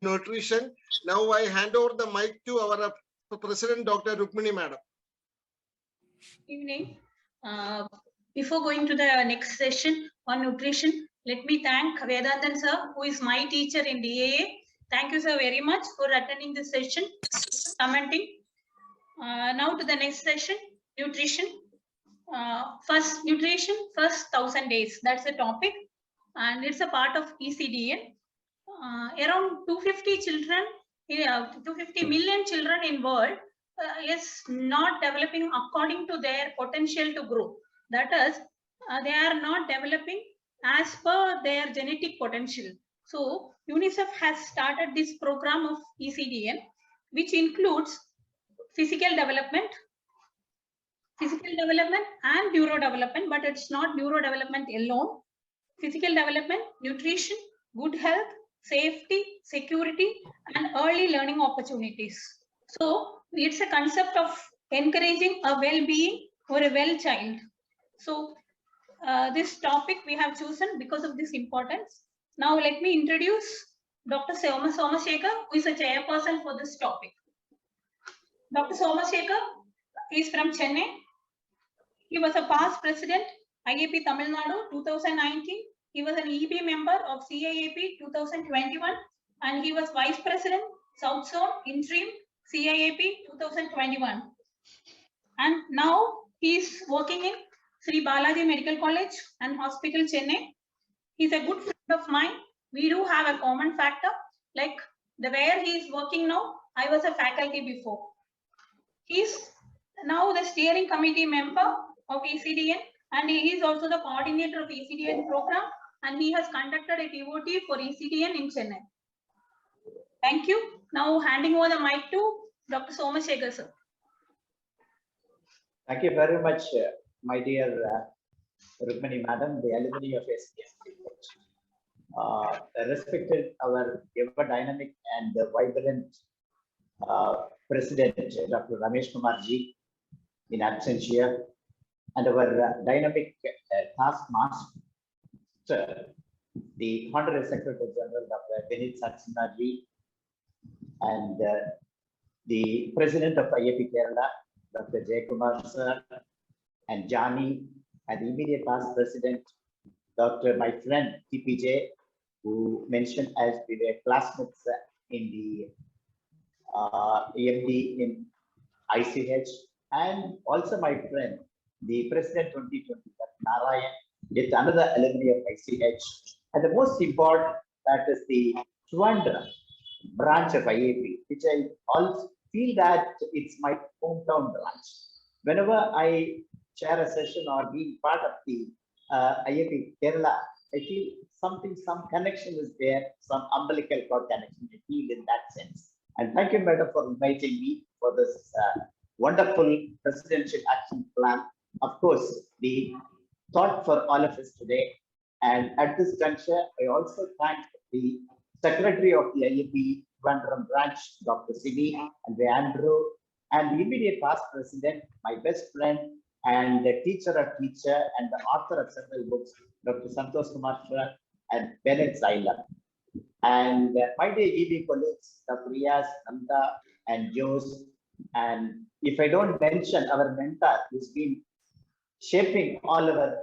nutrition. Now I hand over the mic to our President, Dr. Rukmini Madam. Evening. Before going to the next session on nutrition, let me thank Vedantan sir, who is my teacher in DAA. Thank you, sir, very much for attending this session, commenting. Now to the next session, nutrition. First, nutrition, first 1000 days. That's the topic, and it's a part of ECDN. Around 250 children, 250 million children in world is not developing according to their potential to grow. That is, they are not developing as per their genetic potential. So UNICEF has started this program of ECDN, which includes physical development and neurodevelopment, but it's not neurodevelopment alone. Physical development, nutrition, good health, safety, security, and early learning opportunities. So it's a concept of encouraging a well-being for a well child. So this topic we have chosen because of this importance. Now let me introduce Dr. Somashekhar, who is a chairperson for this topic. Dr. Somashekhar is from Chennai. He was a past president, IAP Tamil Nadu 2019. He was an EB member of CIAP 2021, and he was vice president, South Zone interim CIAP 2021. And now he is working in Sri Balaji Medical College and Hospital, Chennai. He's a good friend of mine. We do have a common factor, like where he is working now, I was a faculty before. He's now the steering committee member of ECDN, and he is also the coordinator of ECDN program, and he has conducted a TOT for ECDN in Chennai. Thank you. Now handing over the mic to Dr. Somashekhar sir. Thank you very much, my dear Rukmini Madam, the alumni of SPM. Respected our ever dynamic and vibrant President, Dr. Ramesh Kumar ji, in absentia, and our dynamic taskmaster, the Honorary Secretary General, Dr. Vinit Saxena ji, and the President of IAP Kerala, Dr. Jayakumar sir, and Jani, and the immediate past President, Dr. my friend TPJ, who mentioned as we were classmates in the EMD in ICH, and also my friend, the President 2020, Narayan, with another alumni of ICH, and the most important, that is the Trivandrum branch of IAP, which I also feel that it's my hometown branch. Whenever I chair a session or being part of the IAP Kerala, I feel some connection is there, some umbilical cord connection, I feel in that sense. And thank you, Madam, for inviting me for this wonderful presidential action plan. Of course, the thought for all of us today. And at this juncture, I also thank the Secretary of the IAP Trivandrum branch, Dr. Sini and Andrew, and the immediate past president, my best friend, and the teacher of teacher and the author of several books, Dr. Santosh Kumar Shah and Bennett Zaila. And my dear EB colleagues, Dr. Riyaz, Nanda, and Jose. And if I don't mention our mentor, who's been shaping all our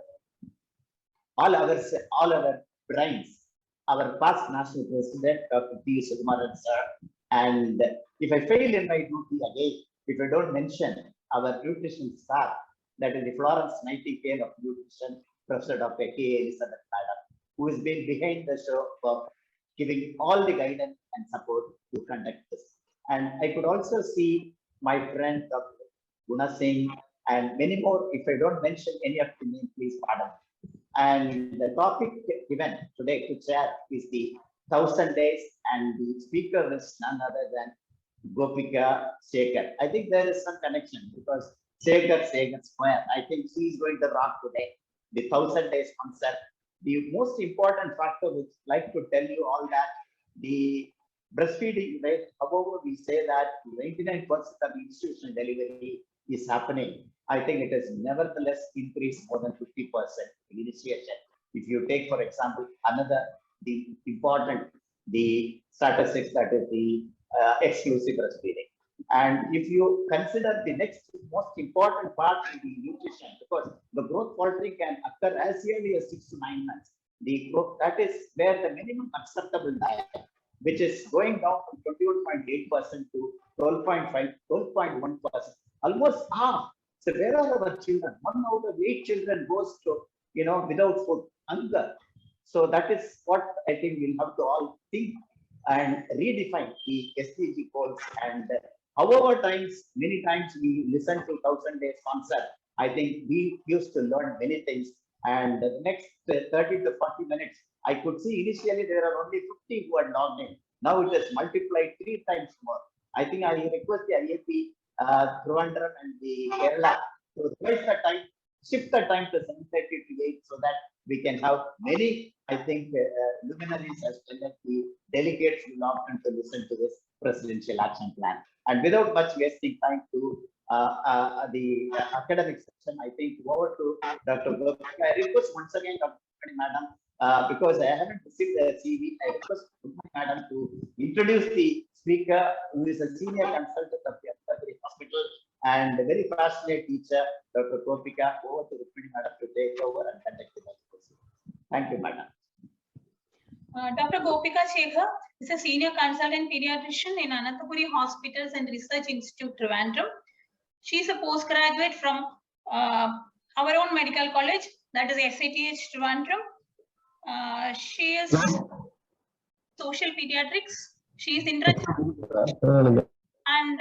brains, our past national president, Dr. P. Sukumaran sir. And if I fail in my duty again, if I don't mention our nutrition staff, that is the Florence Nightingale of Nutrition, Professor Dr. K. Elizabeth Madam, who has been behind the show for giving all the guidance and support to conduct this. And I could also see my friend Dr. Guna Singh and many more. If I don't mention any of the names, please pardon. And the topic given today to chair is the 1000 days, and the speaker is none other than Gopika Sekhar. I think there is some connection because Sekhar Square. I think she is going to rock today. The 1000 days concept. The most important factor which I'd like to tell you all that the breastfeeding rate, however we say that 99% of institutional delivery is happening, I think it has nevertheless increased more than 50% initiation. If you take, for example, the important the starter 6, that is the exclusive breastfeeding. And if you consider the next most important part in the nutrition, because the growth faltering can occur as early as 6 to 9 months. The growth, that is where the minimum acceptable diet, which is going down from 21.8% to 12.5, 12.1%, almost half. So where are our children? 1 out of 8 children goes to, without food, hunger. So that is what I think we'll have to all think and redefine the SDG goals. And however many times we listen to 1000 days concept, I think we used to learn many things. And the next 30 to 40 minutes, I could see initially there are only 50 who are logged in. Now it has multiplied 3 times more. I think I request the IAP, Trivandrum and the Kerala to raise the time, shift the time to 7:30 to 8 so that we can have many, I think, luminaries as well as the delegates will opt to listen to this presidential action plan. And without much wasting time to the academic section, I think over to Dr. Gopika. I request once again, Dr. Madam, because I haven't received the CV, I request Madam to introduce the speaker, who is a senior consultant of the Adhikari Hospital and a very passionate teacher, Dr. Gopika. Over to Rukmini Madam to take over and conduct the presentation. Thank you, Madam. Dr. Gopika Shekhar is a senior consultant pediatrician in Anantapuri Hospitals and Research Institute, Trivandrum. She is a postgraduate from our own medical college, that is SATH Trivandrum. She is social pediatrics. She is interested and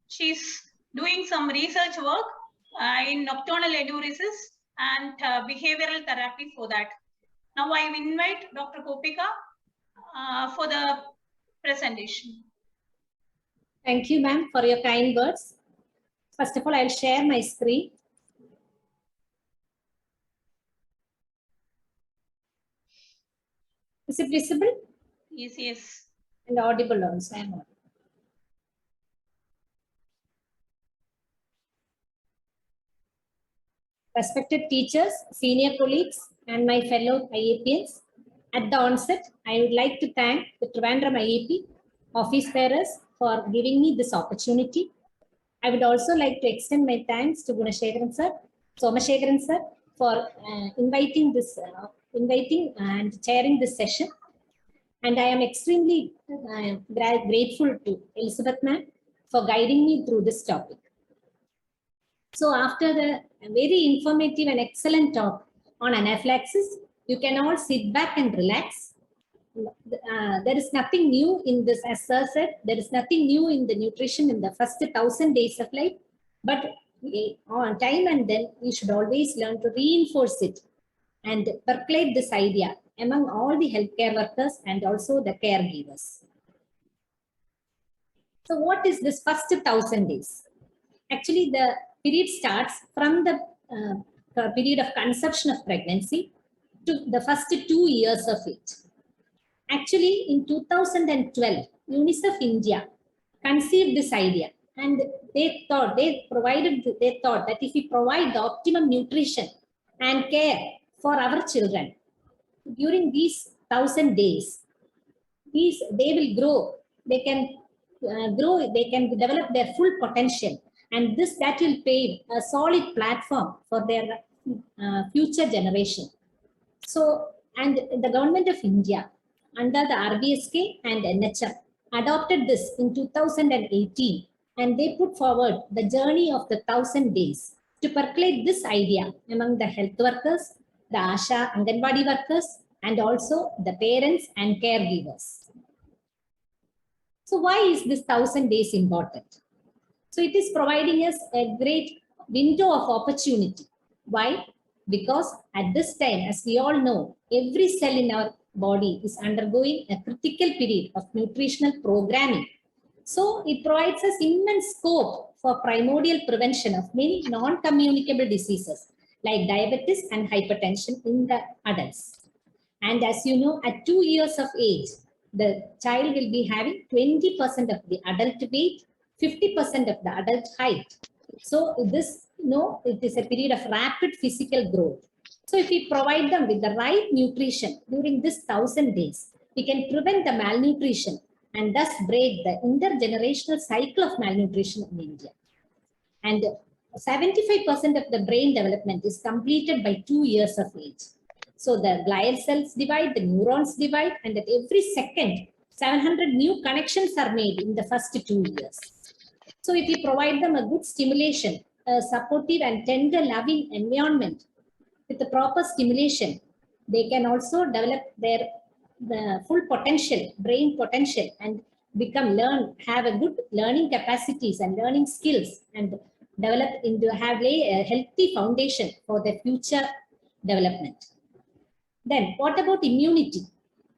she's doing some research work in nocturnal enuresis and behavioral therapy for that. Now I invite Dr. Gopika for the presentation. Thank you, ma'am, for your kind words. First of all, I'll share my screen. Is it visible? Yes, yes. And audible also. I'm audible. Respected teachers, senior colleagues, and my fellow IAPians, at the onset, I would like to thank the Trivandrum IAP office bearers for giving me this opportunity. I would also like to extend my thanks to Gunasekaran sir, Somashekaran sir, for inviting and chairing this session. And I am extremely grateful to Elizabeth ma'am for guiding me through this topic. So after the very informative and excellent talk on anaphylaxis, you can all sit back and relax. There is nothing new in this, as sir said, there is nothing new in the nutrition in the first 1000 days of life, but on time and then you should always learn to reinforce it and percolate this idea among all the healthcare workers and also the caregivers. So what is this first 1000 days? Actually, the period starts from the period of conception of pregnancy to the first 2 years of it. Actually, in 2012, UNICEF India conceived this idea, and they thought that if we provide the optimum nutrition and care for our children during these 1000 days, they will grow, they can they can develop their full potential, and that will pave a solid platform for their future generation. So, and the government of India under the RBSK and NHM adopted this in 2018, and they put forward the journey of the 1000 days to percolate this idea among the health workers, the ASHA Anganwadi workers, and also the parents and caregivers. So why is this 1000 days important? So it is providing us a great window of opportunity. Why? Because at this time, as we all know, every cell in our body is undergoing a critical period of nutritional programming. So it provides us immense scope for primordial prevention of many non-communicable diseases like diabetes and hypertension in the adults. And as you know, at 2 years of age, the child will be having 20% of the adult weight, 50% of the adult height. So this, it is a period of rapid physical growth. So if we provide them with the right nutrition during this 1000 days, we can prevent the malnutrition and thus break the intergenerational cycle of malnutrition in India. And 75% of the brain development is completed by 2 years of age. So the glial cells divide, the neurons divide, and at every second, 700 new connections are made in the first 2 years. So if we provide them a good stimulation, a supportive and tender, loving environment with the proper stimulation, they can also develop the full potential, brain potential, and have a good learning capacities and learning skills, and lay a healthy foundation for their future development. Then what about immunity?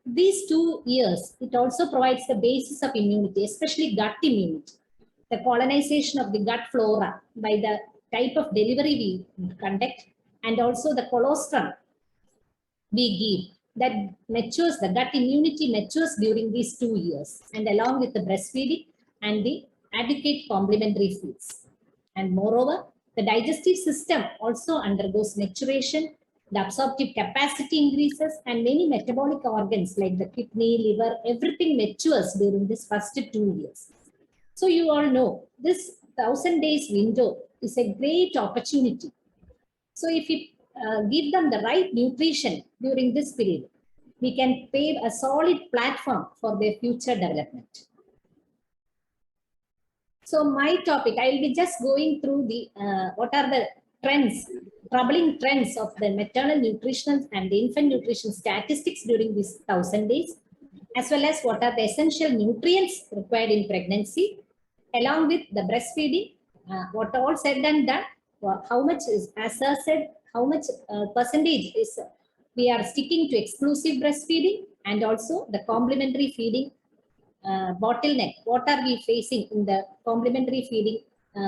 These 2 years, it also provides the basis of immunity, especially gut immunity. The colonization of the gut flora by the type of delivery we conduct, and also the colostrum we give, that matures, the gut immunity matures during these 2 years, and along with the breastfeeding and the adequate complementary foods. And moreover, the digestive system also undergoes maturation, the absorptive capacity increases, and many metabolic organs like the kidney, liver, everything matures during this first 2 years. So you all know this 1000 days window is a great opportunity. So if we give them the right nutrition during this period, we can pave a solid platform for their future development. So my topic, I will be just going through the what are the trends, troubling trends of the maternal nutrition and the infant nutrition statistics during these 1000 days, as well as what are the essential nutrients required in pregnancy, along with the breastfeeding, what all said and done, how much is, as I said, how much percentage is we are sticking to exclusive breastfeeding, and also the complementary feeding bottleneck. What are we facing in the complementary feeding?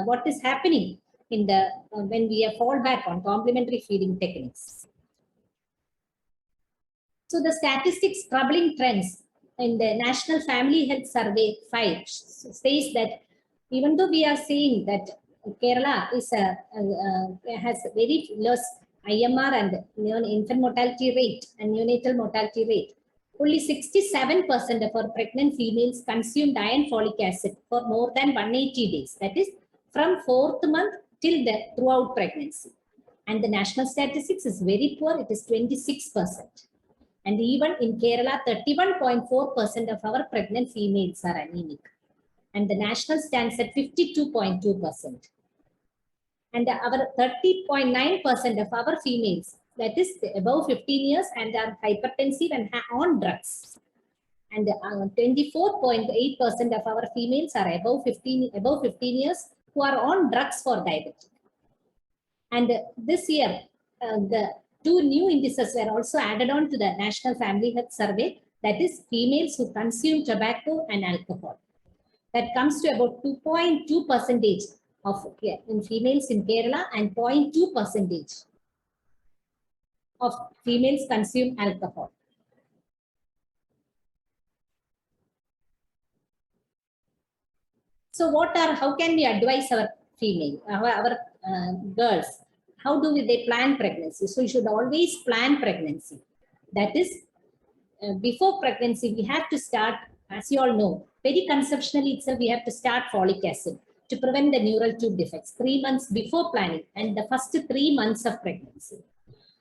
What is happening in the when we fall back on complementary feeding techniques? So the statistics troubling trends in the National Family Health Survey 5 says that even though we are saying that Kerala is has very less IMR and infant mortality rate and neonatal mortality rate, only 67% of our pregnant females consumed iron folic acid for more than 180 days. That is from 4th month till throughout pregnancy. And the national statistics is very poor. It is 26%. And even in Kerala, 31.4% of our pregnant females are anemic. And the national stands at 52.2%. And our 30.9% of our females, that is above 15 years and are hypertensive and on drugs. And 24.8% of our females are above 15 years who are on drugs for diabetes. And this year, the 2 new indices were also added on to the National Family Health Survey, that is females who consume tobacco and alcohol. That comes to about 2.2% of in females in Kerala, and 0.2% of females consume alcohol. So how can we advise our girls? How do they plan pregnancy? So you should always plan pregnancy. That is, before pregnancy, we have to start, as you all know, periconceptionally itself, we have to start folic acid to prevent the neural tube defects 3 months before planning and the first 3 months of pregnancy.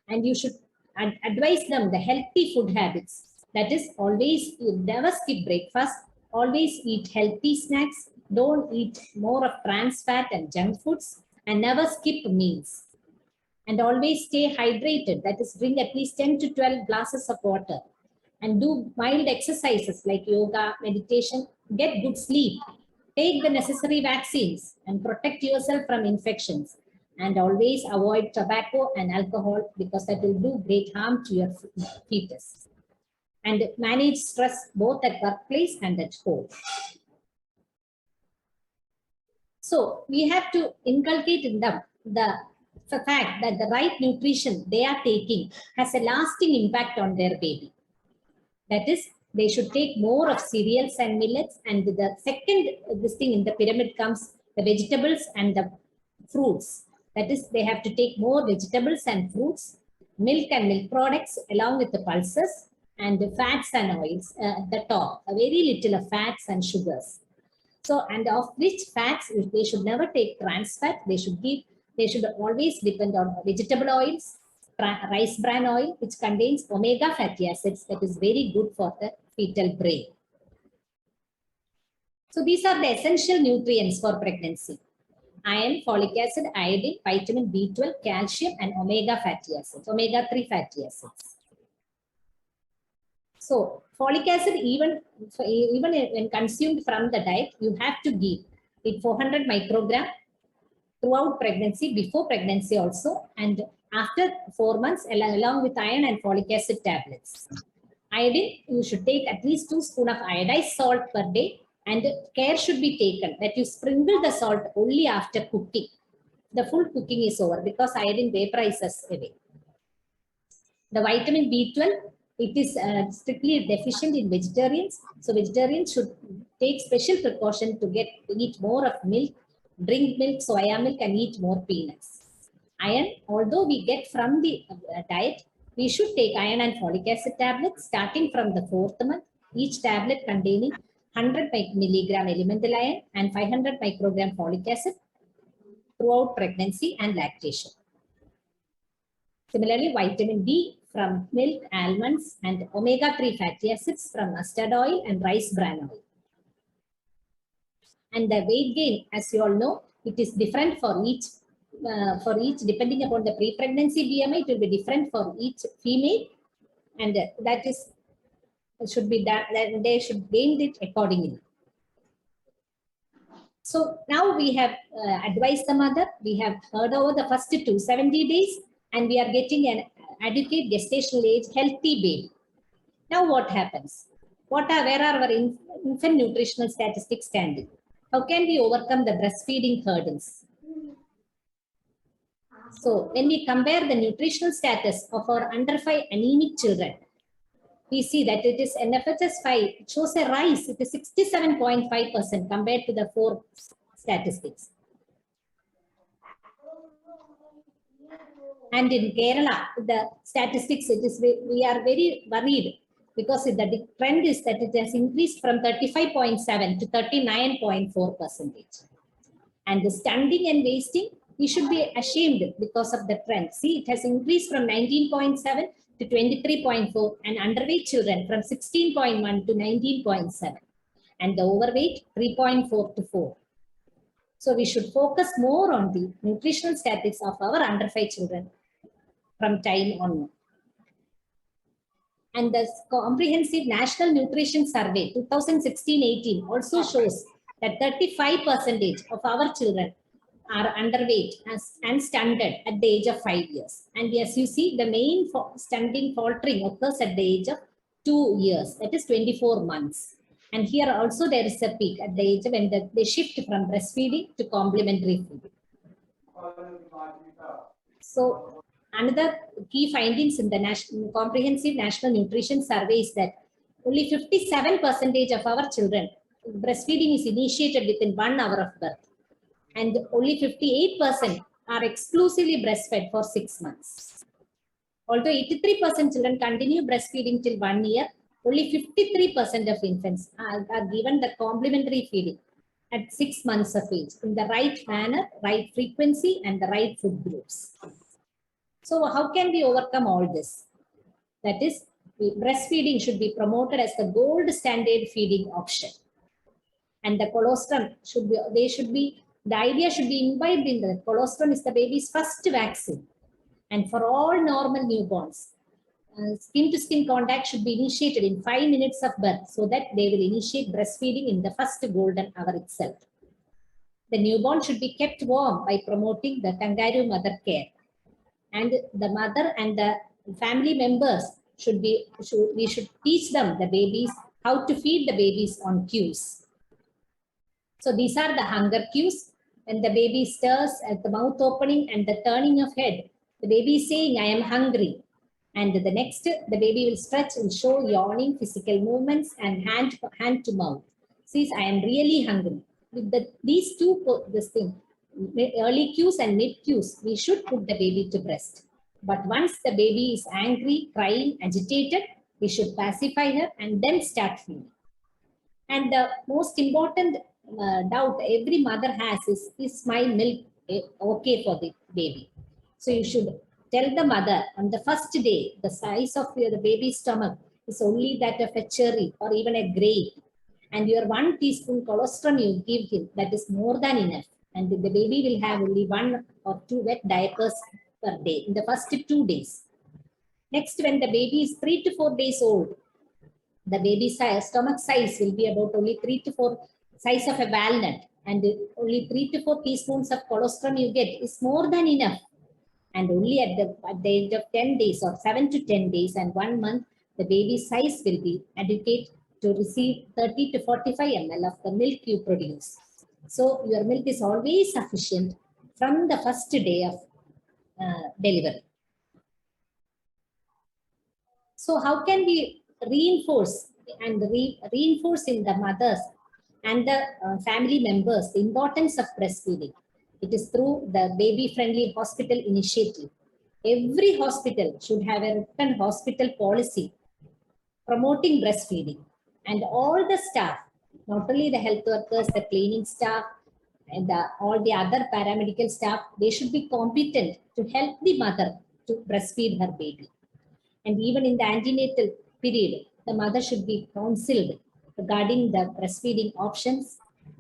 And you should advise them the healthy food habits. That is, always never skip breakfast, always eat healthy snacks, don't eat more of trans fat and junk foods, and never skip meals. And always stay hydrated. That is, drink at least 10 to 12 glasses of water. And do mild exercises like yoga, meditation, get good sleep. Take the necessary vaccines and protect yourself from infections. And always avoid tobacco and alcohol, because that will do great harm to your fetus. And manage stress both at workplace and at home. So we have to inculcate in them the fact that the right nutrition they are taking has a lasting impact on their baby. That is, they should take more of cereals and millets. And the second, this thing in the pyramid comes the vegetables and the fruits. That is, they have to take more vegetables and fruits, milk and milk products along with the pulses, and fats and oils at the top, a very little of fats and sugars. So, and of which fats, they should never take trans fat. They should always depend on vegetable oils, rice bran oil, which contains omega fatty acids that is very good for the fetal brain. So these are the essential nutrients for pregnancy: iron, folic acid, iodine, vitamin B12, calcium, and omega fatty acids, omega-3 fatty acids. So folic acid, even when consumed from the diet, you have to give it 400 microgram throughout pregnancy, before pregnancy also, and after 4 months, along with iron and folic acid tablets. Iodine, you should take at least 2 spoons of iodized salt per day, and care should be taken that you sprinkle the salt only after cooking. The full cooking is over, because iodine vaporizes away. The vitamin B12, it is strictly deficient in vegetarians. So vegetarians should take special precaution to eat more of milk, drink milk, soya milk, and eat more peanuts. Iron, although we get from the diet, we should take iron and folic acid tablets starting from the 4th month, each tablet containing 100 milligram elemental iron and 500 microgram folic acid throughout pregnancy and lactation. Similarly, vitamin D from milk, almonds, and omega-3 fatty acids from mustard oil and rice bran oil. And the weight gain, as you all know, it is different for each depending upon the pre-pregnancy BMI. It will be different for each female, and that is should be done. They should gain it accordingly. So now we have advised the mother. We have heard over the first 70 days, and we are getting an adequate gestational age, healthy baby. Now what happens? Where are our infant nutritional statistics standing? How can we overcome the breastfeeding hurdles? So when we compare the nutritional status of our under 5 anemic children, we see that it is NFHS 5, it shows a rise. It is 67.5% compared to the 4 statistics. And in Kerala, the statistics, we are very worried, because the trend is that it has increased from 35.7 to 39.4%. And the stunting and wasting, we should be ashamed because of the trend. See, it has increased from 19.7 to 23.4, and underweight children from 16.1 to 19.7, and the overweight 3.4 to 4. So we should focus more on the nutritional status of our under 5 children from time on. And the Comprehensive National Nutrition Survey 2016-18 also shows that 35% of our children are underweight and stunted at the age of 5 years. And as you see, the main stunting faltering occurs at the age of 2 years, that is 24 months. And here also there is a peak at the age when they shift from breastfeeding to complementary feeding. So another key findings in the Comprehensive National Nutrition Survey is that only 57% of our children, breastfeeding is initiated within 1 hour of birth. And only 58% are exclusively breastfed for 6 months. Although 83% children continue breastfeeding till 1 year, only 53% of infants are given the complementary feeding at 6 months of age in the right manner, right frequency, and the right food groups. So how can we overcome all this? That is, breastfeeding should be promoted as the gold standard feeding option. And the colostrum the idea should be imbibed in the colostrum is the baby's first vaccine. And for all normal newborns, skin-to-skin contact should be initiated in 5 minutes of birth, so that they will initiate breastfeeding in the first golden hour itself. The newborn should be kept warm by promoting the kangaroo mother care. And the mother and the family members we should teach them, the babies, how to feed the babies on cues. So these are the hunger cues. When the baby stirs at the mouth opening and the turning of head, the baby is saying, I am hungry. And the next, the baby will stretch and show yawning, physical movements, and hand to mouth. Says, I am really hungry. With these two, early cues and mid cues, we should put the baby to breast. But once the baby is angry, crying, agitated, We should pacify her and then start feeding. And the most important doubt every mother has is my milk okay for the baby? So you should tell the mother on the first day, the size of the baby's stomach is only that of a cherry or even a grape. And your 1 teaspoon colostrum you give him, that is more than enough. And the baby will have only 1 or 2 wet diapers per day in the first 2 days. Next, when the baby is 3 to 4 days old, the baby's stomach size will be about only 3 to 4 size of a walnut, and only 3 to 4 teaspoons of colostrum you get is more than enough. And only at the age of 10 days or 7 to 10 days and 1 month, the baby's size will be adequate to receive 30 to 45 ml of the milk you produce. So your milk is always sufficient from the first day of delivery. So how can we reinforce in the mothers and the family members the importance of breastfeeding? It is through the baby-friendly hospital initiative. Every hospital should have a written hospital policy promoting breastfeeding. And all the staff, not only the health workers, the cleaning staff, and all the other paramedical staff, they should be competent to help the mother to breastfeed her baby. And even in the antenatal period, the mother should be counseled regarding the breastfeeding options,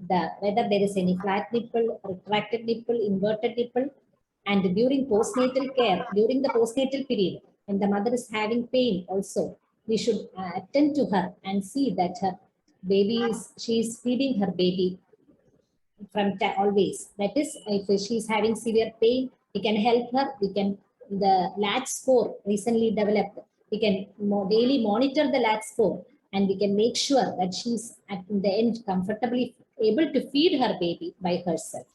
whether there is any flat nipple, retracted nipple, inverted nipple. And during postnatal care, during the postnatal period, when the mother is having pain also, we should attend to her and see that her baby she is feeding her baby from always. That is, if she is having severe pain, we can help her. The latch score recently developed. We can daily monitor the latch score, and we can make sure that she's at the end comfortably able to feed her baby by herself.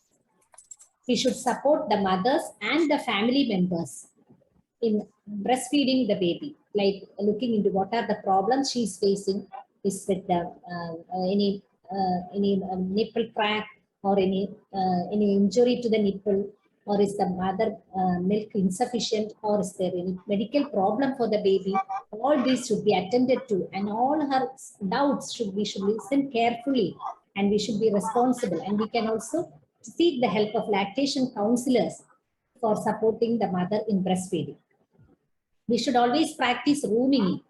We should support the mothers and the family members in breastfeeding the baby, like looking into what are the problems she's facing, is with the any nipple crack or any injury to the nipple, or is the mother milk insufficient, or is there any medical problem for the baby? All these should be attended to, and all her doubts we should listen carefully, and we should be responsible. And we can also seek the help of lactation counselors for supporting the mother in breastfeeding. We should always practice rooming.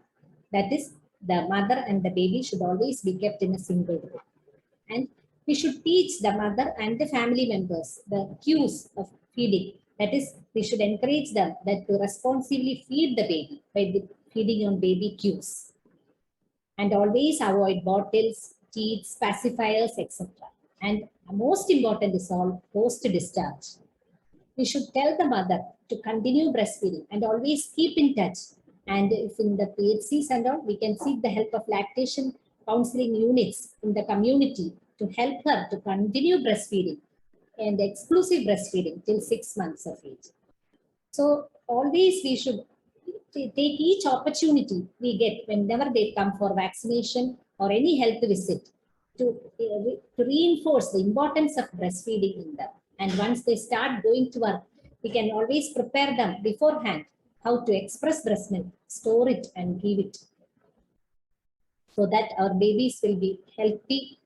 That is, the mother and the baby should always be kept in a single room. And we should teach the mother and the family members the cues of feeding. That is, we should encourage them that to responsibly feed the baby by feeding on baby cues. And always avoid bottles, teats, pacifiers, etc. And most important is all post-discharge. We should tell the mother to continue breastfeeding and always keep in touch. And if in the PHCs and all, we can seek the help of lactation counseling units in the community to help her to continue breastfeeding and exclusive breastfeeding till 6 months of age. So always we should take each opportunity we get whenever they come for vaccination or any health visit to reinforce the importance of breastfeeding in them. And once they start going to work, we can always prepare them beforehand how to express breast milk, store it and give it, so that our babies will be healthy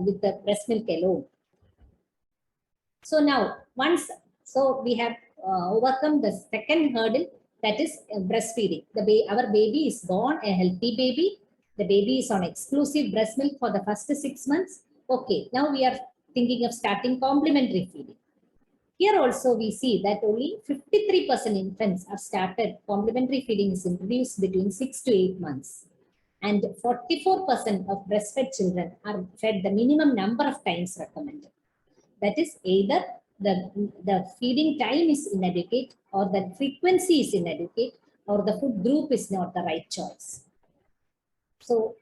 with the breast milk alone. So now, so we have overcome the second hurdle, that is breastfeeding. Our baby is born a healthy baby. The baby is on exclusive breast milk for the first 6 months. Okay, now we are thinking of starting complementary feeding. Here also we see that only 53% infants are started. Complementary feeding is introduced between 6 to 8 months. And 44% of breastfed children are fed the minimum number of times recommended. That is, either the feeding time is inadequate, or the frequency is inadequate, or the food group is not the right choice. So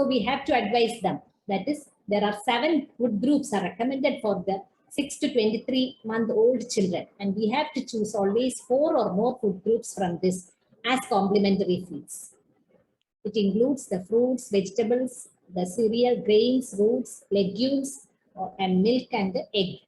we have to advise them. That is, there are 7 food groups are recommended for the 6 to 23-month-old children. And we have to choose always 4 or more food groups from this as complementary feeds. It includes the fruits, vegetables, the cereal, grains, roots, legumes, and milk and egg.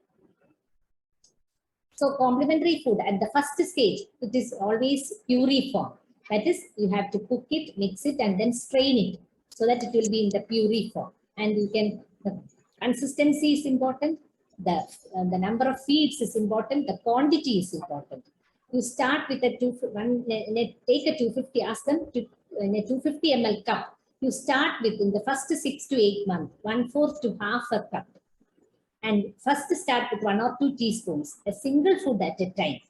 So complementary food at the first stage, it is always puree form. That is, you have to cook it, mix it, and then strain it so that it will be in the puree form. And you can, the consistency is important, the number of feeds is important, the quantity is important. You start with a take a 250, ask them to, in a 250 ml cup, you start with in the first 6 to 8 months, 1/4 to half a cup. And first start with 1 or 2 teaspoons, a single food at a time.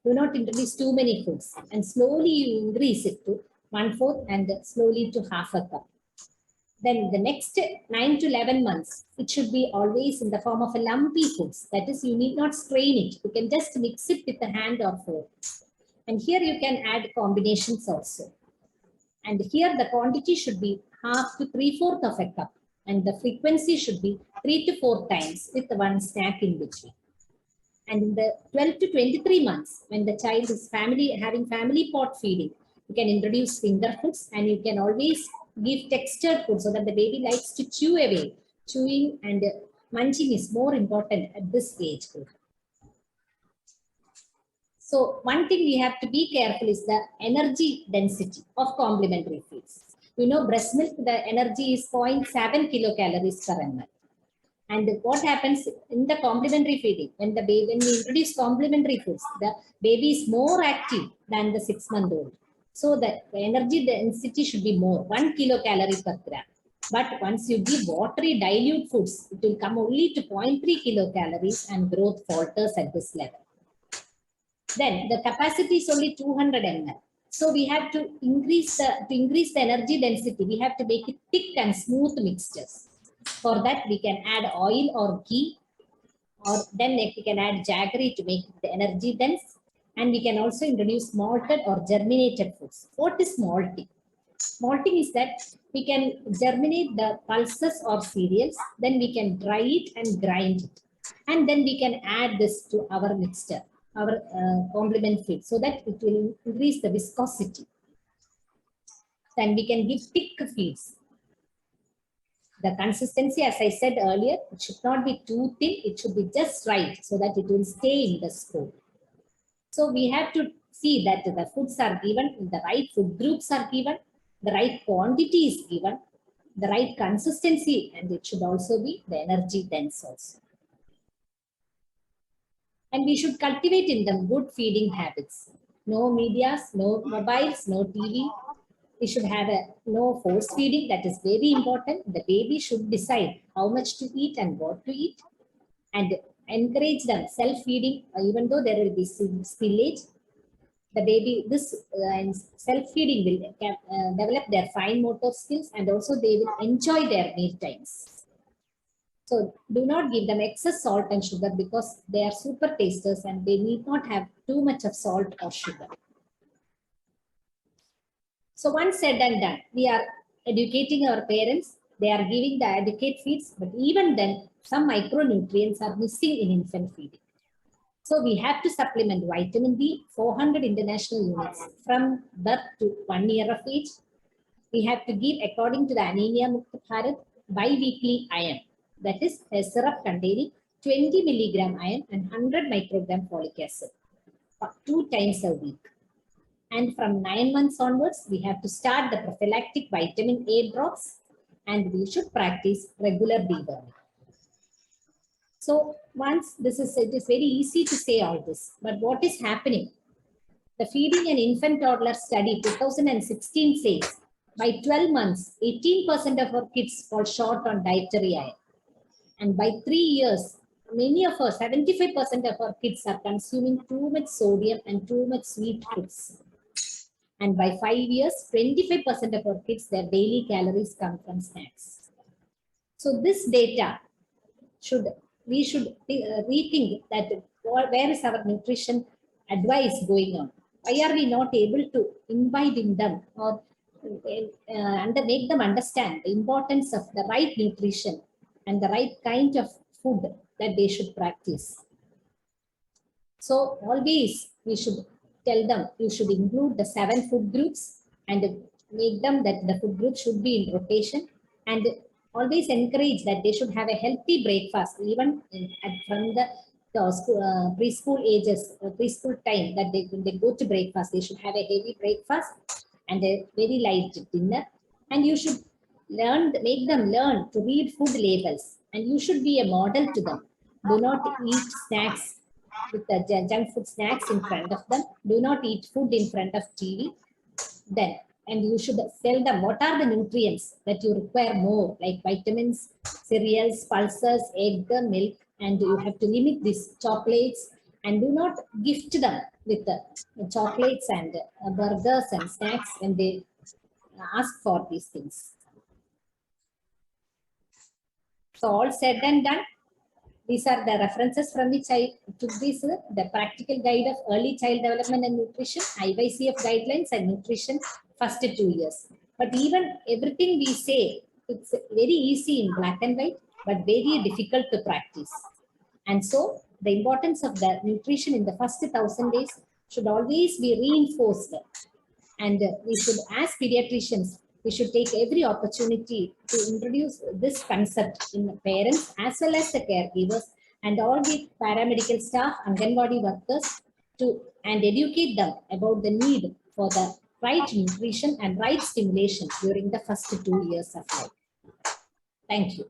Do not introduce too many foods, and slowly you increase it to 1/4 and slowly to half a cup. Then the next 9 to 11 months, it should be always in the form of a lumpy foods. That is, you need not strain it. You can just mix it with a hand or fork. And here you can add combinations also. And here the quantity should be 1/2 to 3/4 of a cup. And the frequency should be 3 to 4 times with one snack in between. And in the 12 to 23 months, when the child is having family pot feeding, you can introduce finger foods, and you can always give textured food so that the baby likes to chew away. Chewing and munching is more important at this age group. So one thing we have to be careful is the energy density of complementary feeds. You know, breast milk, the energy is 0.7 kilocalories per ml. And what happens in the complementary feeding, when we introduce complementary foods, the baby is more active than the 6-month-old. So the energy density should be more, 1 kilocalorie per gram. But once you give watery dilute foods, it will come only to 0.3 kilocalories and growth falters at this level. Then the capacity is only 200 ml. So we have to increase the energy density. We have to make it thick and smooth mixtures. For that, we can add oil or ghee, or then we can add jaggery to make the energy dense. And we can also introduce malted or germinated foods. What is malting? Malting is that we can germinate the pulses or cereals, then we can dry it and grind it. And then we can add this to our mixture, our complement feed, so that it will increase the viscosity. Then we can give thick feeds. The consistency, as I said earlier, it should not be too thin, it should be just right so that it will stay in the spoon. So we have to see that the foods are given, the right food groups are given, the right quantity is given, the right consistency, and it should also be the energy dense also. And we should cultivate in them good feeding habits. No medias, no mobiles, no TV. We should have no force feeding. That is very important. The baby should decide how much to eat and what to eat. And encourage them self-feeding, even though there will be spillage. The baby, this self-feeding will develop their fine motor skills, and also they will enjoy their meal times. So do not give them excess salt and sugar, because they are super tasters and they need not have too much of salt or sugar. So once said and done, we are educating our parents. They are giving the adequate feeds, but even then, some micronutrients are missing in infant feeding. So we have to supplement vitamin D, 400 international units from birth to 1 year of age. We have to give, according to the Anemia Mukta Bharat, bi-weekly iron. That is a syrup containing 20 milligram iron and 100 microgram folic acid 2 times a week. And from 9 months onwards, we have to start the prophylactic vitamin A drops, and we should practice regular deworming. So once it is very easy to say all this, but what is happening? The Feeding an Infant Toddler study 2016 says by 12 months, 18% of our kids fall short on dietary iron. And by 3 years, many of us, 75% of our kids are consuming too much sodium and too much sweet foods. And by 5 years, 25% of our kids, their daily calories come from snacks. So this data we should rethink that where is our nutrition advice going on? Why are we not able to invite in them or make them understand the importance of the right nutrition and the right kind of food that they should practice? So always we should tell them you should include the 7 food groups and make them that the food group should be in rotation, and always encourage that they should have a healthy breakfast even from the preschool ages, preschool time, that when they go to breakfast, they should have a heavy breakfast and a very light dinner. And you should make them learn to read food labels, and you should be a model to them. Do not eat snacks with the junk food snacks in front of them. Do not eat food in front of TV. Then, and you should tell them what are the nutrients that you require more, like vitamins, cereals, pulses, egg, milk, and you have to limit these chocolates, and do not gift them with chocolates and burgers and snacks when they ask for these things. So all said and done, these are the references from which I took this, the practical guide of early child development and nutrition, IYCF guidelines and nutrition first 2 years. But even everything we say, it's very easy in black and white, but very difficult to practice. And so the importance of the nutrition in the first 1,000 days should always be reinforced. And we should, as pediatricians, we should take every opportunity to introduce this concept in the parents as well as the caregivers and all the paramedical staff, Anganwadi workers, and educate them about the need for the right nutrition and right stimulation during the first 2 years of life. Thank you.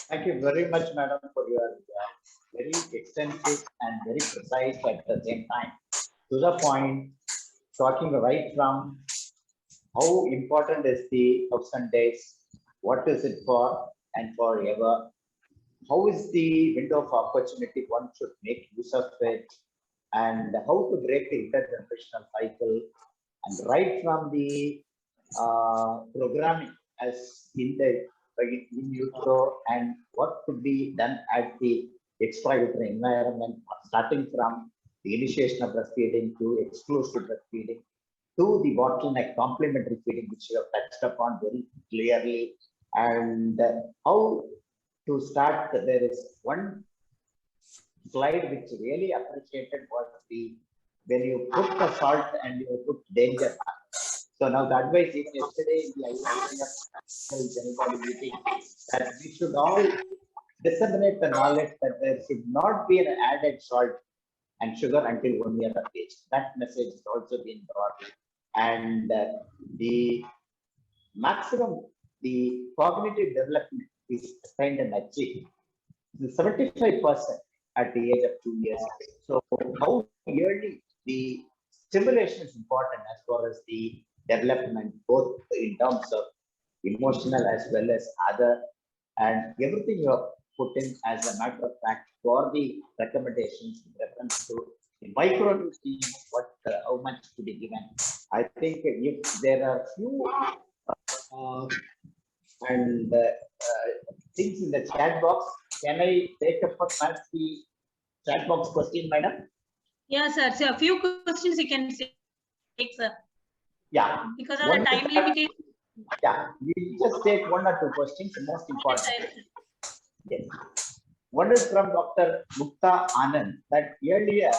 Thank you very much, madam, for your very extensive and very precise at the same time, to the point, talking right from how important is the 1,000 days, what is it for and forever, how is the window of opportunity one should make use of it, and how to break the intergenerational cycle, and right from the programming as in utero and what could be done at the extrauterine environment, starting from the initiation of breastfeeding to exclusive breastfeeding to the bottleneck complementary feeding, which you have touched upon very clearly, and how to start. There is one slide which really appreciated was the when you put the salt and you put danger. So now the advice is yesterday in the IICF meeting that we should all disseminate the knowledge that there should not be an added salt and sugar until 1 year of age. That message has also been brought. And the maximum, the cognitive development is attained and achieved. The 75% at the age of 2 years. So how yearly the stimulation is important as far as the development, both in terms of emotional as well as other, and everything you have put in as a matter of fact for the recommendations in reference to the micronutrients, what how much to be given. I think if there are few things in the chat box, can I take up the chat box question, madam? Yeah, sir. So a few questions you can take, sir. Yeah. Because of the time limitation. Yeah, we just take 1 or 2 questions, the most important. Yes. One is from Dr. Mukta Anand, that earlier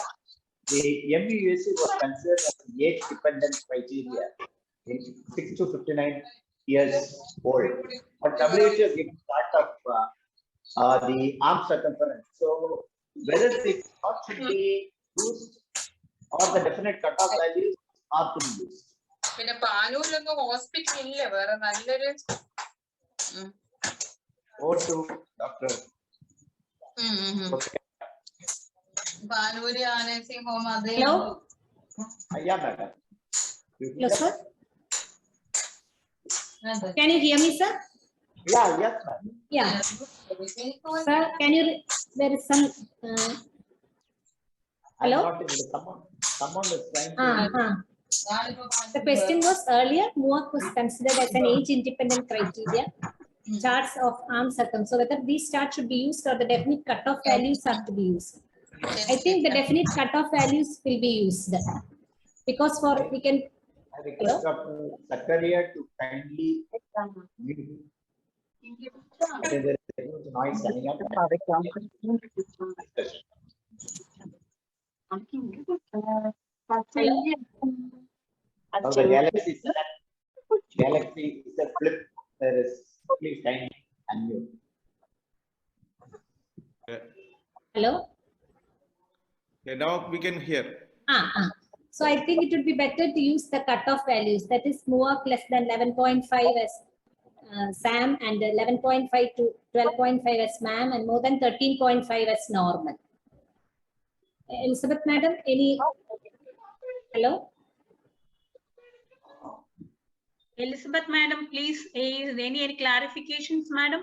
the MUAC was considered as an age-dependent criteria in 6 to 59 years old. But WHO gives part of the arm circumference. So whether the thought should be used or the definite cutoff values are to be used. പിന്നെ പാനൂരിലൊന്നും hospital ഇല്ല വേറെ നല്ലൊരു Panoor ആനേഴ്സിംഗ് home അതേ. Hello? Yeah, madam. Hello, sir. Can you hear me, sir? Yeah, yes, ma'am. Yeah. Sir, can you, there is some, hello? Someone is trying to. The question was earlier, MUAC was considered as an age-independent criteria, charts of arm circum. So whether these charts should be used or the definite cutoff values are to be used. I think the definite cutoff values will be used because for we can. I request Dr. Zakaria to kindly mute. There is a huge noise coming up. Now the Galaxy is a flip. There is, please kindly unmute. Hello? Okay, now we can hear. So I think it would be better to use the cutoff values, that is MUAC less than 11.5 as SAM and 11.5 to 12.5 as MAM and more than 13.5 as normal. Elizabeth madam, any? Hello? Elizabeth madam, please, any clarifications, madam?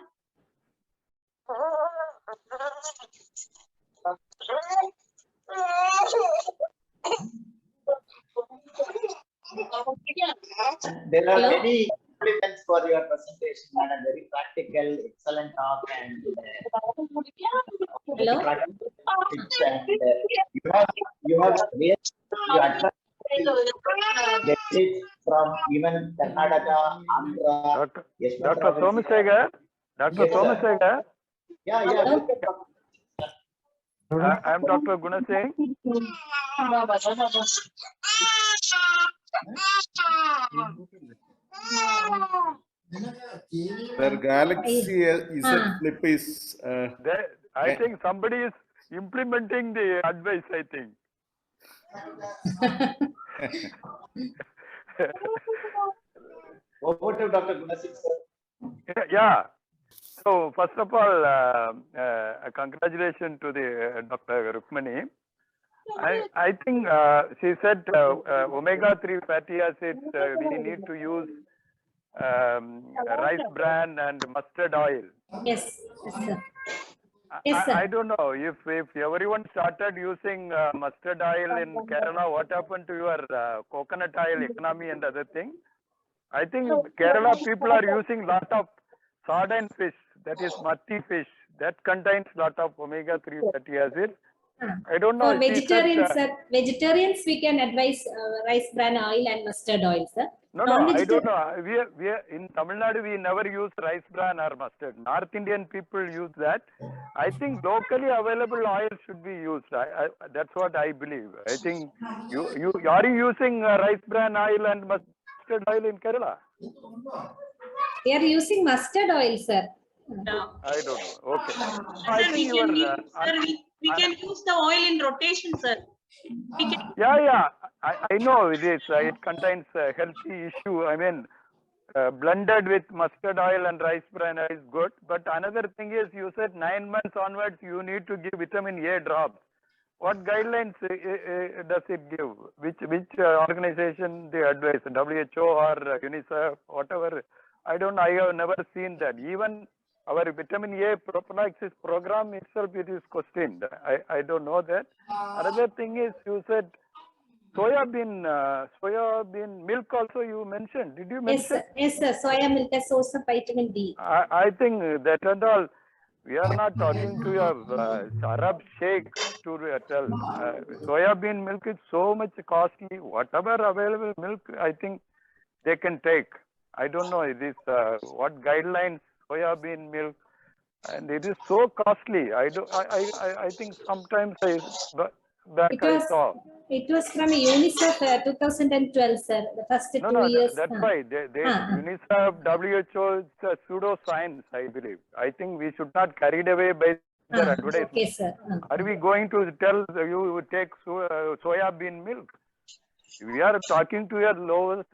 There are Hello? many compliments for your presentation, madam. Very practical, excellent talk, and Hello? you have really attracted from even Karnataka, Andhra. Dr. Somasegar, Dr. Yes, sir. Somasegar, Yeah. I am Dr. Gunasingh. Their Galaxy Z Flip is I think somebody is implementing the advice, I think. Over to Dr. Gunasingh, sir. Yeah. So first of all, congratulations to the Dr. Rukmani. I think she said omega-3 fatty acids, we need to use rice bran and mustard oil. Yes, yes, sir. Yes, sir. I don't know if everyone started using mustard oil in Kerala, what happened to your coconut oil economy and other thing? I think Kerala people are using lot of sardine fish, that is matti fish, that contains lot of omega-3 fatty acids. I don't know. For vegetarians, sir, vegetarians we can advise rice bran oil and mustard oil, sir. No, I don't know. We are in Tamil Nadu, we never use rice bran or mustard. North Indian people use that. I think locally available oil should be used. That's what I believe. I think you are you using rice bran oil and mustard oil in Kerala? We are using mustard oil, sir. No. I don't know. Okay. I Sir, think we can use the oil in rotation, sir. We can, Yeah. I know it is. It contains a healthy issue. I mean, blended with mustard oil and rice bran is good. But another thing is, you said 9 months onwards, you need to give vitamin A drops. What guidelines does it give? Which organization they advise? WHO or UNICEF, whatever? I don't know. I have never seen that. Even our vitamin A prophylaxis program itself, it is questioned. I don't know that. Another thing is, you said soya bean milk also you mentioned. Did you mention? Yes, sir. Soya milk is source of vitamin D. I think that and all. We are not talking to your Arab sheikhs to tell. Soya bean milk is so much costly. Whatever available milk, I think they can take. I don't know. It is what guidelines soya bean milk, and it is so costly. I think sometimes I saw. It was from UNICEF 2012, sir. The first 2 years. That's why UNICEF, WHO, it's a pseudoscience, I believe. I think we should not carried away by their advertisement. Okay, sir. Are we going to tell you take soya bean milk? We are talking to your lower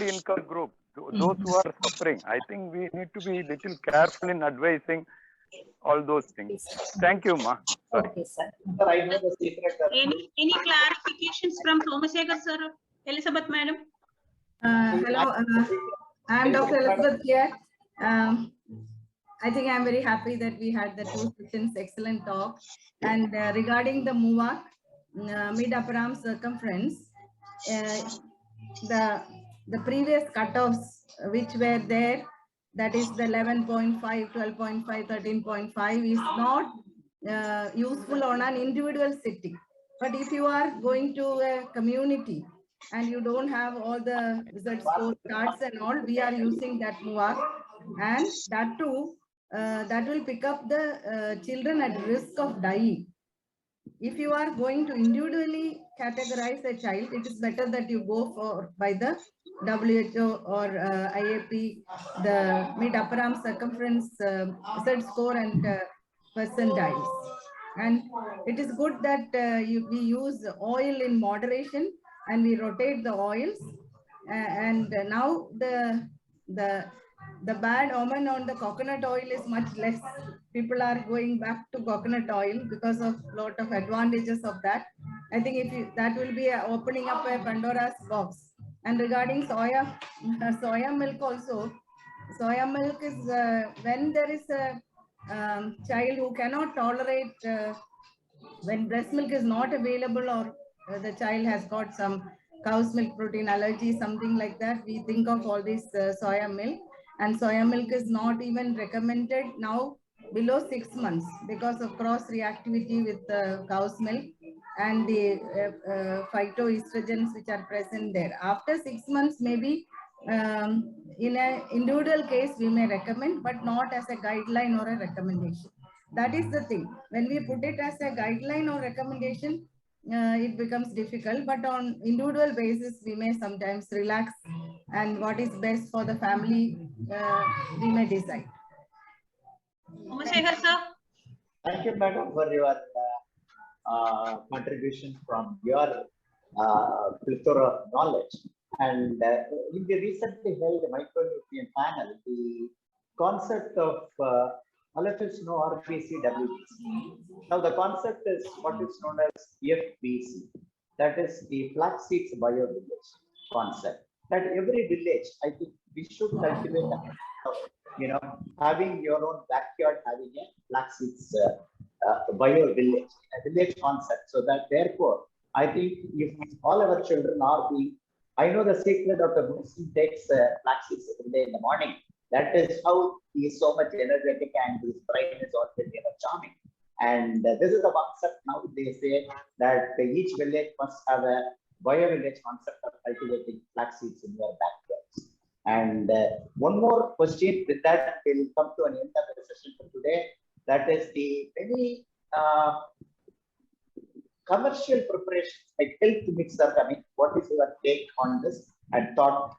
income group, those who are suffering. I think we need to be little careful in advising all those things. Thank you, ma. Sorry. Okay, sir. Sir, I know the secret. any clarifications from Somasegar, sir? Elizabeth madam? Hello, I'm Dr. Elizabeth here. I think I'm very happy that we had the 2 sessions, excellent talk. And regarding the MUAC, mid-upper arm circumference, the previous cutoffs which were there, that is the 11.5, 12.5, 13.5 is not useful on an individual setting. But if you are going to a community and you don't have all the result score charts and all, we are using that MUAC, and that too, that will pick up the children at risk of dying. If you are going to individually categorize a child, it is better that you go by the WHO or IAP, the mid-upper arm circumference Z score and percentiles. And it is good that we use oil in moderation and we rotate the oils. And now the bad omen on the coconut oil is much less. People are going back to coconut oil because of lot of advantages of that. I think if you, that will be opening up a Pandora's box. And regarding soya milk also, soya milk is when there is a child who cannot tolerate, when breast milk is not available, or the child has got some cow's milk protein allergy, something like that, we think of all this soya milk. And soya milk is not even recommended now below 6 months because of cross reactivity with cow's milk and the phytoestrogens which are present there. After 6 months, maybe in an individual case we may recommend, but not as a guideline or a recommendation. That is the thing. When we put it as a guideline or recommendation, it becomes difficult, but on individual basis we may sometimes relax, and what is best for the family we may decide. Somashekhar sir. Thank you, madam, for your contribution from your plethora of knowledge. And in the recently held micronutrient panel, the concept of all of us know RBC, WBC. Now the concept is what is known as FBC. That is the flax seeds bio-village concept. That every village, I think we should cultivate, having your own backyard, having a flax seeds bio-village, a village concept. So that therefore, I think if all our children are being, I know the secret of the Muslim takes flax seeds every day in the morning. That is how he is so much energetic and his brain is also charming. And this is the concept now they say that each village must have a bio-village concept of cultivating flax seeds in your backyards. And one more question, with that we'll come to an end of the session for today. That is the many commercial preparations like health mixer coming. What is your take on this and thought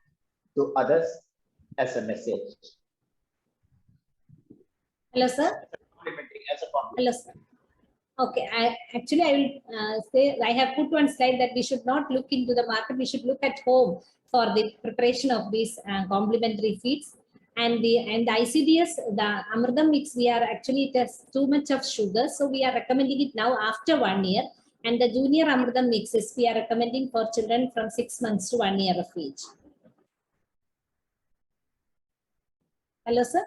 to others as a message? Hello, sir. Hello, sir. Okay, I will say I have put one slide that we should not look into the market. We should look at home for the preparation of these complementary feeds. And the ICDS, the Amridam mix, we are actually, it has too much of sugar, so we are recommending it now after 1 year. And the junior Amridam mixes we are recommending for children from 6 months to 1 year of age. Hello, sir.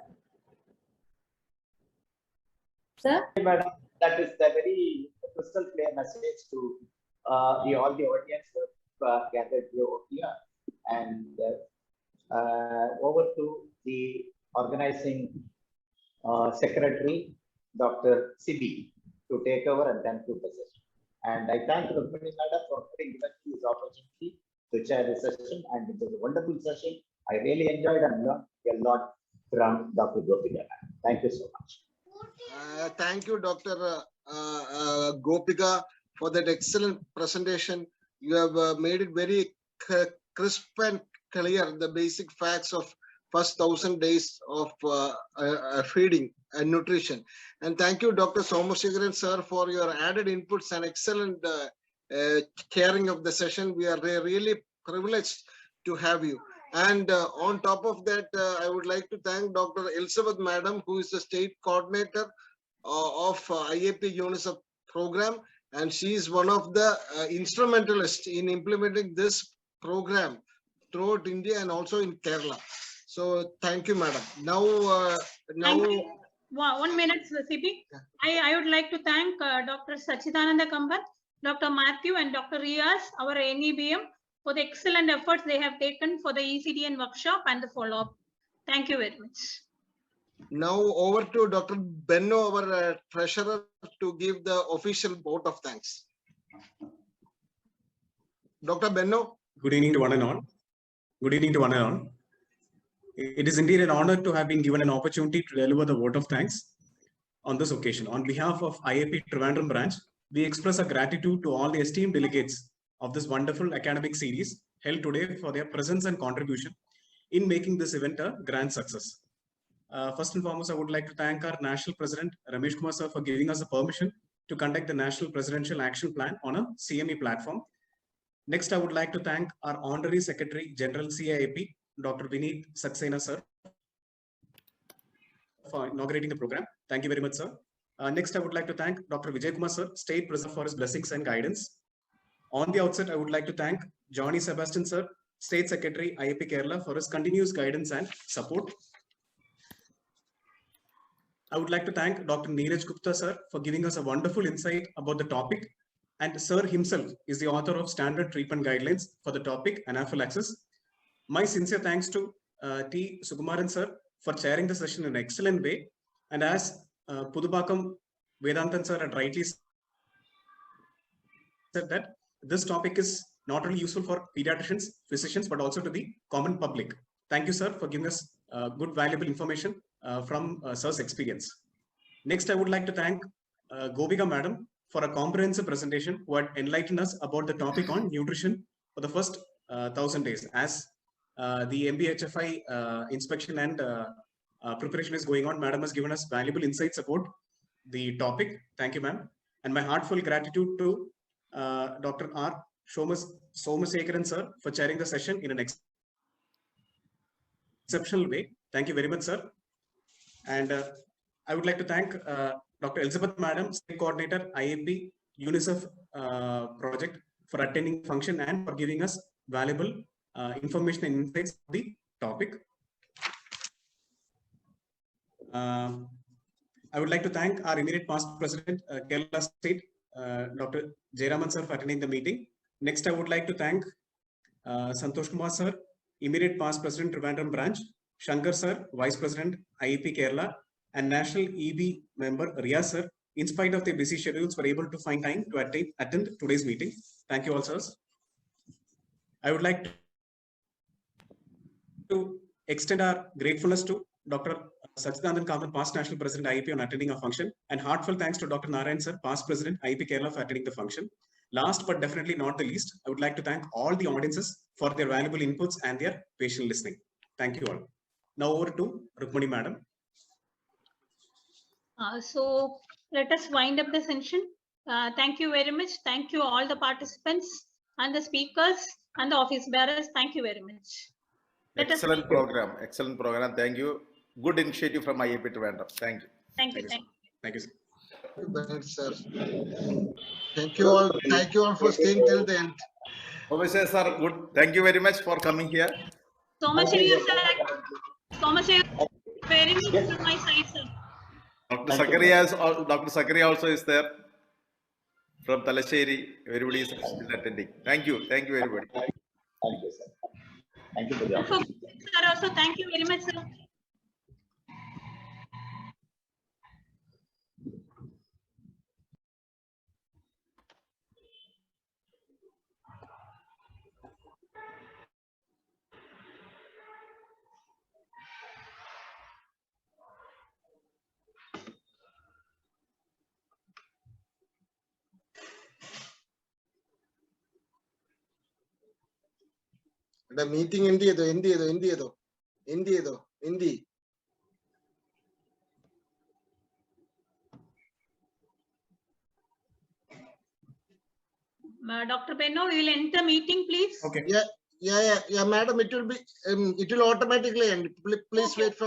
Sir? Madam, that is the very crystal clear message to all the audience who have gathered here. And over to the organizing secretary, Dr. Sibi, to take over and conclude the session. And I thank Rukmini Madam for giving this opportunity to chair the session, and it was a wonderful session. I really enjoyed and learned a lot from Dr. Gopika. Thank you so much. Thank you, Dr. Gopika, for that excellent presentation. You have made it very crisp and clear, the basic facts of first 1,000 days of feeding and nutrition. And thank you, Dr. Somashekhar sir, for your added inputs and excellent caring of the session. We are really privileged to have you. And on top of that, I would like to thank Dr. Elizabeth Madam, who is the state coordinator of IAP UNICEF program. And she is one of the instrumentalists in implementing this program throughout India and also in Kerala. So thank you, Madam. Now, Thank you. 1 minute, CP. I would like to thank Dr. Sachidananda Kambat, Dr. Matthew, and Dr. Riaz, our NEBM, for the excellent efforts they have taken for the ECDN workshop and the follow-up. Thank you very much. Now over to Dr. Benno, our treasurer, to give the official vote of thanks. Dr. Benno. Good evening to one and all. Good evening to one and all. It is indeed an honor to have been given an opportunity to deliver the vote of thanks on this occasion. On behalf of IAP Trivandrum branch, we express our gratitude to all the esteemed delegates of this wonderful academic series held today for their presence and contribution in making this event a grand success. First and foremost, I would like to thank our National President, Ramesh Kumar sir, for giving us the permission to conduct the National Presidential Action Plan on a CME platform. Next, I would like to thank our Honorary Secretary General CIAP, Dr. Vineet Saxena, sir, for inaugurating the program. Thank you very much, sir. Next, I would like to thank Dr. Vijay Kumar, sir, State President, for his blessings and guidance. On the outset, I would like to thank Johnny Sebastian, sir, State Secretary, IAP Kerala, for his continuous guidance and support. I would like to thank Dr. Neeraj Gupta, sir, for giving us a wonderful insight about the topic. And sir himself is the author of Standard Treatment Guidelines for the topic anaphylaxis. My sincere thanks to T. Sukumaran, sir, for chairing the session in an excellent way. And as Pudubakam Vedantan, sir, had rightly said that this topic is not only useful for pediatricians, physicians, but also to the common public. Thank you, sir, for giving us good, valuable information from sir's experience. Next, I would like to thank Gobika madam for a comprehensive presentation who had enlightened us about the topic on nutrition for the first 1000 days. As the MBHFI inspection and preparation is going on, madam has given us valuable insights about the topic. Thank you, ma'am. And my heartfelt gratitude to Dr. R. Somasekaran, sir, for chairing the session in an exceptional way. Thank you very much, sir. And I would like to thank Dr. Elizabeth Madam, State Coordinator, IAP, UNICEF project, for attending the function and for giving us valuable information and insights on the topic. I would like to thank our immediate past President, Kerala State, Dr. Jayaraman, sir, for attending the meeting. Next, I would like to thank Santosh Kumar, sir, immediate past President, Trivandrum Branch, Shankar, sir, Vice President, IEP Kerala, and National EB member, Riya, sir, in spite of their busy schedules, were able to find time to attend today's meeting. Thank you all, sirs. I would like to extend our gratefulness to Dr. Sachidanand Kamal, past National President, IEP, on attending our function, and heartfelt thanks to Dr. Narayan, sir, past President, IEP Kerala, for attending the function. Last but definitely not the least, I would like to thank all the audiences for their valuable inputs and their patient listening. Thank you all. Now over to Rukmani madam. So let us wind up the session. Thank you very much. Thank you all the participants and the speakers and the office bearers. Thank you very much. Excellent program. Excellent program. Thank you. Good initiative from IAP Trivandrum. Thank you. Thank you. Thank you, sir. Sir. Thank you all. Thank you all for staying till the end. Obviously, sir, good. Thank you very much for coming here. So much, sir. So much very much from my side, sir. Dr. Zakaria also is there from Talasheri. Everybody is still attending. Thank you. Thank you, everybody. Thank you, sir. Thank you for the opportunity. Sir, also thank you very much, sir. The meeting Hindi. Dr. Benno, we will end the meeting, please. Okay. Yeah, madam. It will be. It will automatically end. Please wait for